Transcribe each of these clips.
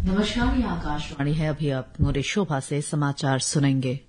नमस्कार, ये आकाशवाणी है। अभी आप मोरे शोभा से समाचार सुनेंगे।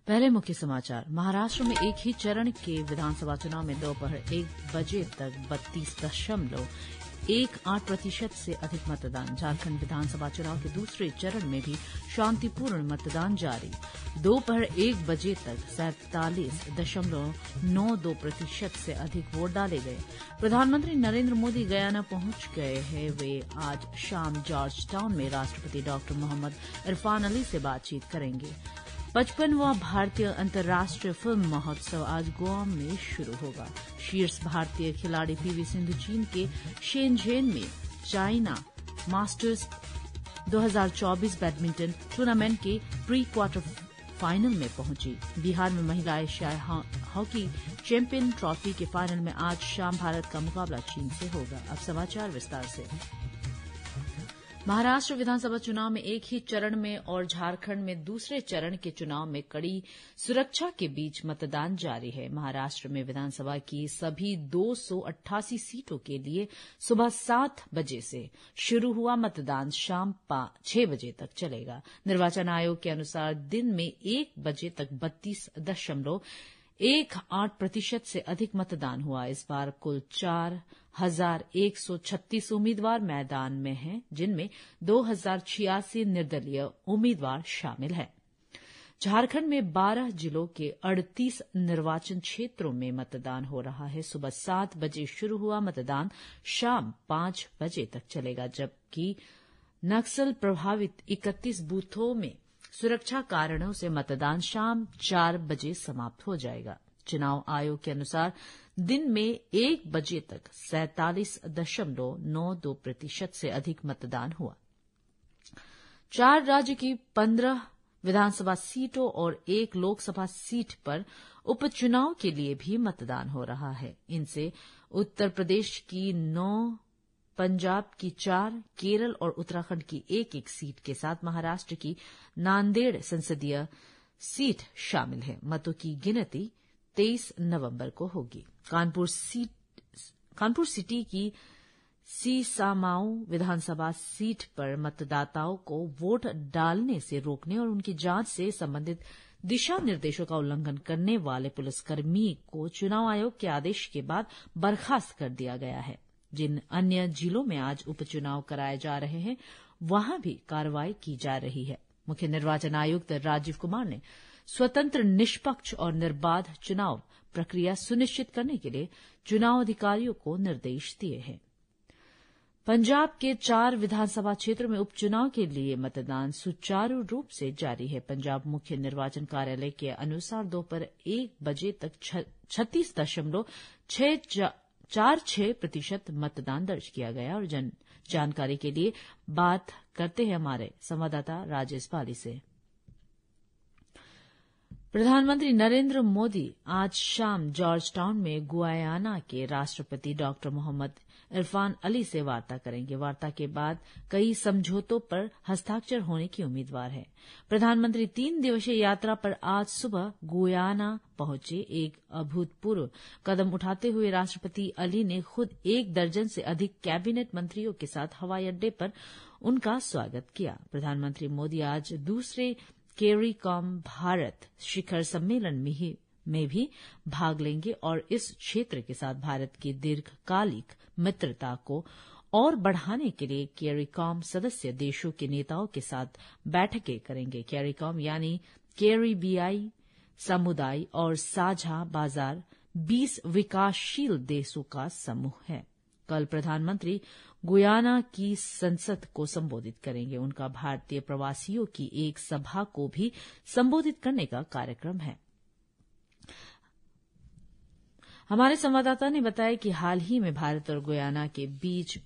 पहले मुख्य समाचार। महाराष्ट्र में एक ही चरण के विधानसभा चुनाव में दोपहर 1 बजे तक 32.18% से अधिक मतदान। झारखंड विधानसभा चुनाव के दूसरे चरण में भी शांतिपूर्ण मतदान जारी। दोपहर 1 बजे तक 47.92% से अधिक वोट डाले गए। प्रधानमंत्री नरेंद्र मोदी गयाना पहुंच गए हैं। वे आज शाम जॉर्ज टाउन में राष्ट्रपति डॉक्टर मोहम्मद इरफान अली से बातचीत करेंगे। 55वां भारतीय अंतर्राष्ट्रीय फिल्म महोत्सव आज गोवा में शुरू होगा। शीर्ष भारतीय खिलाड़ी पीवी सिंधु चीन के शेनझेन में चाइना मास्टर्स 2024 बैडमिंटन टूर्नामेंट के प्री क्वार्टर फाइनल में पहुंची। बिहार में महिला एशियाई हॉकी चैंपियन ट्रॉफी के फाइनल में आज शाम भारत का मुकाबला चीन से होगा। अब समाचार विस्तार से। महाराष्ट्र विधानसभा चुनाव में एक ही चरण में और झारखंड में दूसरे चरण के चुनाव में कड़ी सुरक्षा के बीच मतदान जारी है। महाराष्ट्र में विधानसभा की सभी 288 सीटों के लिए सुबह 7 बजे से शुरू हुआ मतदान शाम 6 बजे तक चलेगा। निर्वाचन आयोग के अनुसार दिन में 1 बजे तक 32.18% से अधिक मतदान हुआ। इस बार कुल 4,136 उम्मीदवार मैदान में हैं, जिनमें 2,086 निर्दलीय उम्मीदवार शामिल हैं। झारखंड में 12 जिलों के 38 निर्वाचन क्षेत्रों में मतदान हो रहा है। सुबह 7 बजे शुरू हुआ मतदान शाम 5 बजे तक चलेगा, जबकि नक्सल प्रभावित 31 बूथों में सुरक्षा कारणों से मतदान शाम 4 बजे समाप्त हो जाएगा। चुनाव आयोग के अनुसार दिन में 1 बजे तक 47.92% से अधिक मतदान हुआ। 4 राज्य की 15 विधानसभा सीटों और 1 लोकसभा सीट पर उपचुनाव के लिए भी मतदान हो रहा है। इनसे उत्तर प्रदेश की 9, पंजाब की 4, केरल और उत्तराखंड की 1-1 सीट के साथ महाराष्ट्र की नांदेड़ संसदीय सीट शामिल है। मतों की गिनती 23 नवंबर को होगी। कानपुर सिटी की सीसामाऊ विधानसभा सीट पर मतदाताओं को वोट डालने से रोकने और उनकी जांच से संबंधित दिशा निर्देशों का उल्लंघन करने वाले पुलिसकर्मी को चुनाव आयोग के आदेश के बाद बर्खास्त कर दिया गया है। जिन अन्य जिलों में आज उपचुनाव कराए जा रहे हैं, वहां भी कार्रवाई की जा रही है। मुख्य निर्वाचन आयुक्त राजीव कुमार ने स्वतंत्र, निष्पक्ष और निर्बाध चुनाव प्रक्रिया सुनिश्चित करने के लिए चुनाव अधिकारियों को निर्देश दिए हैं। पंजाब के 4 विधानसभा क्षेत्रों में उपचुनाव के लिए मतदान सुचारू रूप से जारी है। पंजाब मुख्य निर्वाचन कार्यालय के अनुसार दोपहर 1 बजे तक 36.46% मतदान दर्ज किया गया। और जानकारी के लिए बात करते हैं हमारे संवाददाता राजेश बाली से। प्रधानमंत्री नरेंद्र मोदी आज शाम जॉर्ज टाउन में गुयाना के राष्ट्रपति डॉक्टर मोहम्मद इरफान अली से वार्ता करेंगे। वार्ता के बाद कई समझौतों पर हस्ताक्षर होने की उम्मीदवार है। प्रधानमंत्री 3 दिवसीय यात्रा पर आज सुबह गुयाना पहुंचे। एक अभूतपूर्व कदम उठाते हुए राष्ट्रपति अली ने खुद 1 दर्जन से अधिक कैबिनेट मंत्रियों के साथ हवाई अड्डे पर उनका स्वागत किया। प्रधानमंत्री मोदी आज दूसरे कैरिकॉम भारत शिखर सम्मेलन में भी भाग लेंगे और इस क्षेत्र के साथ भारत की दीर्घकालिक मित्रता को और बढ़ाने के लिए कैरिकॉम सदस्य देशों के नेताओं के साथ बैठकें करेंगे। कैरिकॉम यानी कैरिबियाई समुदाय और साझा बाजार 20 विकासशील देशों का समूह है। कल प्रधानमंत्री गुयाना की संसद को संबोधित करेंगे। उनका भारतीय प्रवासियों की एक सभा को भी संबोधित करने का कार्यक्रम है। हमारे संवाददाता ने बताया कि हाल ही में भारत और गुयाना के बीच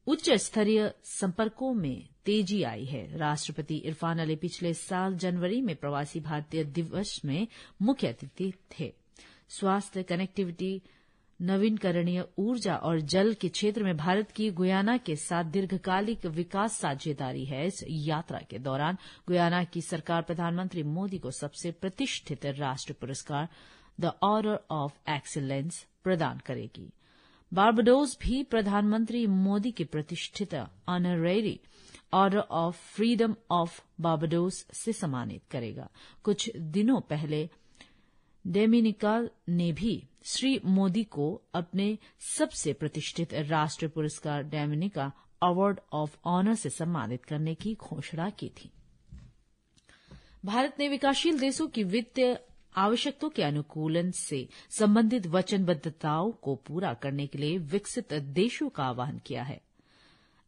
उच्च स्तरीय संपर्कों में तेजी आई है। राष्ट्रपति इरफान अली पिछले साल जनवरी में प्रवासी भारतीय दिवस में मुख्य अतिथि थे। स्वास्थ्य, कनेक्टिविटी, नवीनकरणीय ऊर्जा और जल के क्षेत्र में भारत की गुयाना के साथ दीर्घकालिक विकास साझेदारी है। इस यात्रा के दौरान गुयाना की सरकार प्रधानमंत्री मोदी को सबसे प्रतिष्ठित राष्ट्र पुरस्कार द ऑर्डर ऑफ एक्सीलेंस प्रदान करेगी। बारबाडोस भी प्रधानमंत्री मोदी के प्रतिष्ठित honorary order of freedom of Barbados से सम्मानित करेगा। कुछ दिनों पहले डोमिनिका ने भी श्री मोदी को अपने सबसे प्रतिष्ठित राष्ट्रीय पुरस्कार डोमिनिका अवार्ड ऑफ ऑनर से सम्मानित करने की घोषणा की थी। भारत ने विकासशील देशों की वित्तीय आवश्यकताओं के अनुकूलन से संबंधित वचनबद्धताओं को पूरा करने के लिए विकसित देशों का आह्वान किया है।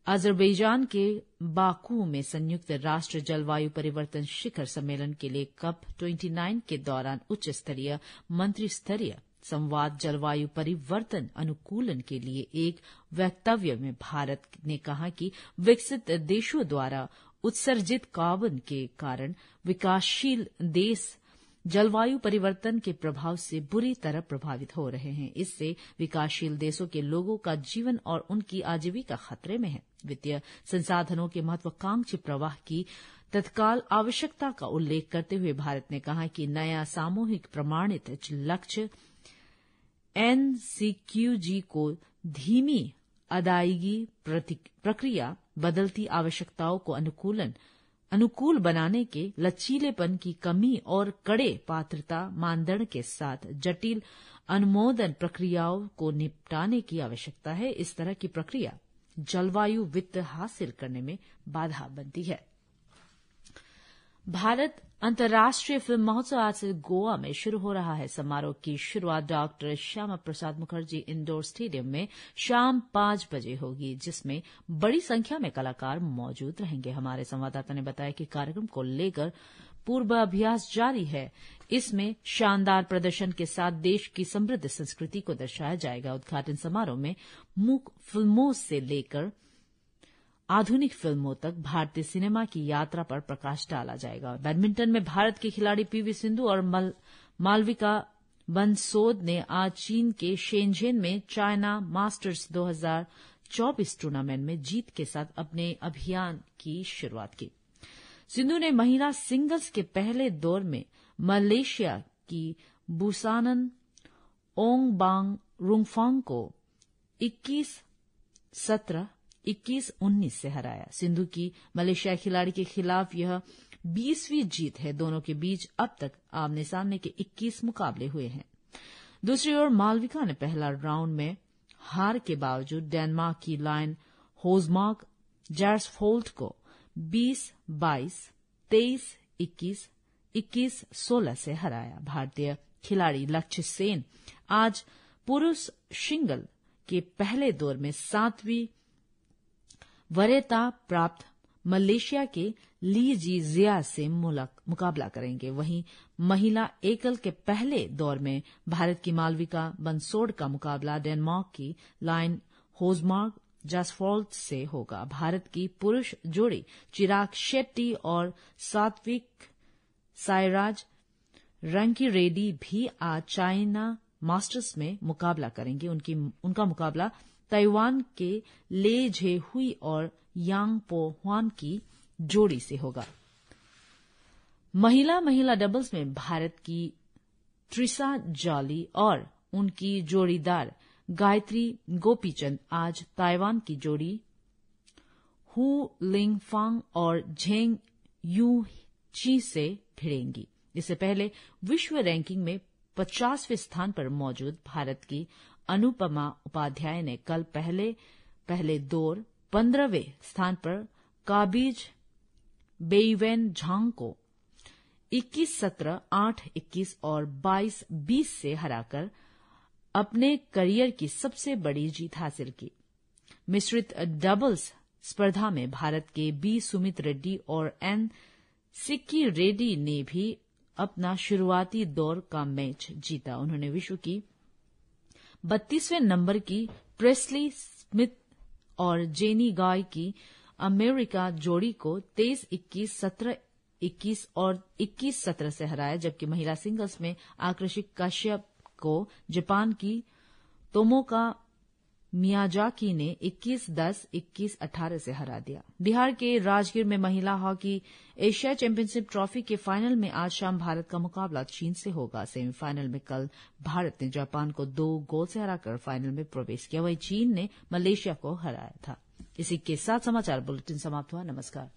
अजरबैजान के बाकू में संयुक्त राष्ट्र जलवायु परिवर्तन शिखर सम्मेलन के लिए कप 29 के दौरान उच्च स्तरीय मंत्री स्तरीय संवाद जलवायु परिवर्तन अनुकूलन के लिए एक वक्तव्य में भारत ने कहा कि विकसित देशों द्वारा उत्सर्जित कार्बन के कारण विकासशील देश जलवायु परिवर्तन के प्रभाव से बुरी तरह प्रभावित हो रहे हैं। इससे विकासशील देशों के लोगों का जीवन और उनकी आजीविका खतरे में है। वित्तीय संसाधनों के महत्वाकांक्षी प्रवाह की तत्काल आवश्यकता का उल्लेख करते हुए भारत ने कहा कि नया सामूहिक प्रमाणित लक्ष्य NCQG को धीमी अदायगी प्रक्रिया, बदलती आवश्यकताओं को अनुकूल बनाने के लचीलेपन की कमी और कड़े पात्रता मानदंड के साथ जटिल अनुमोदन प्रक्रियाओं को निपटाने की आवश्यकता है। इस तरह की प्रक्रिया जलवायु वित्त हासिल करने में बाधा बनती है। भारत अंतर्राष्ट्रीय फिल्म महोत्सव आज से गोवा में शुरू हो रहा है। समारोह की शुरुआत doctor Shyama Prasad Mukherjee indoor stadium में शाम 5 बजे होगी, जिसमें बड़ी संख्या में कलाकार मौजूद रहेंगे। हमारे संवाददाता ने बताया कि कार्यक्रम को लेकर पूर्वाभ्यास जारी है। इसमें शानदार प्रदर्शन के साथ देश की समृद्ध संस्कृति को दर्शाया जाएगा। उद्घाटन समारोह में मूक फिल्मों से लेकर आधुनिक फिल्मों तक भारतीय सिनेमा की यात्रा पर प्रकाश डाला जाएगा। बैडमिंटन में भारत के खिलाड़ी पीवी सिंधु और मालविका बंसोद ने आज चीन के शेनझेन में चाइना मास्टर्स 2024 टूर्नामेंट में जीत के साथ अपने अभियान की शुरुआत की। सिंधु ने महिला सिंगल्स के पहले दौर में मलेशिया की बुसानन ओंगबांग रुंगफांग को 21-17, 21-19 से हराया। सिंधु की मलेशिया खिलाड़ी के खिलाफ यह 20वीं जीत है। दोनों के बीच अब तक आमने सामने के 21 मुकाबले हुए हैं। दूसरी ओर मालविका ने पहला राउंड में हार के बावजूद डेनमार्क की लाइन होजमार्क जैर्सफोल्ड को 20-22, 23-21, 21-16 से हराया। भारतीय खिलाड़ी लक्ष्य सेन आज पुरुष सिंगल के पहले दौर में 7वीं वरीयता प्राप्त मलेशिया के ली जी जिया से मुकाबला करेंगे। वहीं महिला एकल के पहले दौर में भारत की मालविका बंसोड का मुकाबला डेनमार्क की लाइन होजमार्क जैसफोल्ड से होगा। भारत की पुरुष जोड़ी चिराग शेट्टी और सात्विक साईराज रंकीरेड्डी भी आज चाइना मास्टर्स में मुकाबला करेंगे। उनका मुकाबला ताइवान के ले झे हुई और यांग पो हुआन की जोड़ी से होगा। महिला डबल्स में भारत की ट्रिसा जॉली और उनकी जोड़ीदार गायत्री गोपीचंद आज ताइवान की जोड़ी हु लिंगफांग और झेंग यू ची से भिड़ेंगी। इससे पहले विश्व रैंकिंग में 50वें स्थान पर मौजूद भारत की अनुपमा उपाध्याय ने कल पहले दौर 15वें स्थान पर काबिज बेईवेन झांग को 21-17, 8-21 और 22-20 से हराकर अपने करियर की सबसे बड़ी जीत हासिल की। मिश्रित डबल्स स्पर्धा में भारत के बी सुमित रेड्डी और एन सिक्की रेड्डी ने भी अपना शुरुआती दौर का मैच जीता। उन्होंने विश्व की 32वें नंबर की प्रेस्ली स्मिथ और जेनी गाय की अमेरिका जोड़ी को 23-21, 17-21 और 21-17 से हराया, जबकि महिला सिंगल्स में आकर्षिक कश्यप को जापान की तोमोका मियाजाकी ने 21-10, 21-18 से हरा दिया। बिहार के राजगीर में महिला हॉकी एशिया चैंपियनशिप ट्रॉफी के फाइनल में आज शाम भारत का मुकाबला चीन से होगा। सेमीफाइनल में कल भारत ने जापान को 2 गोल से हराकर फाइनल में प्रवेश किया, वहीं चीन ने मलेशिया को हराया था। इसी के साथ समाचार बुलेटिन समाप्त हुआ। नमस्कार।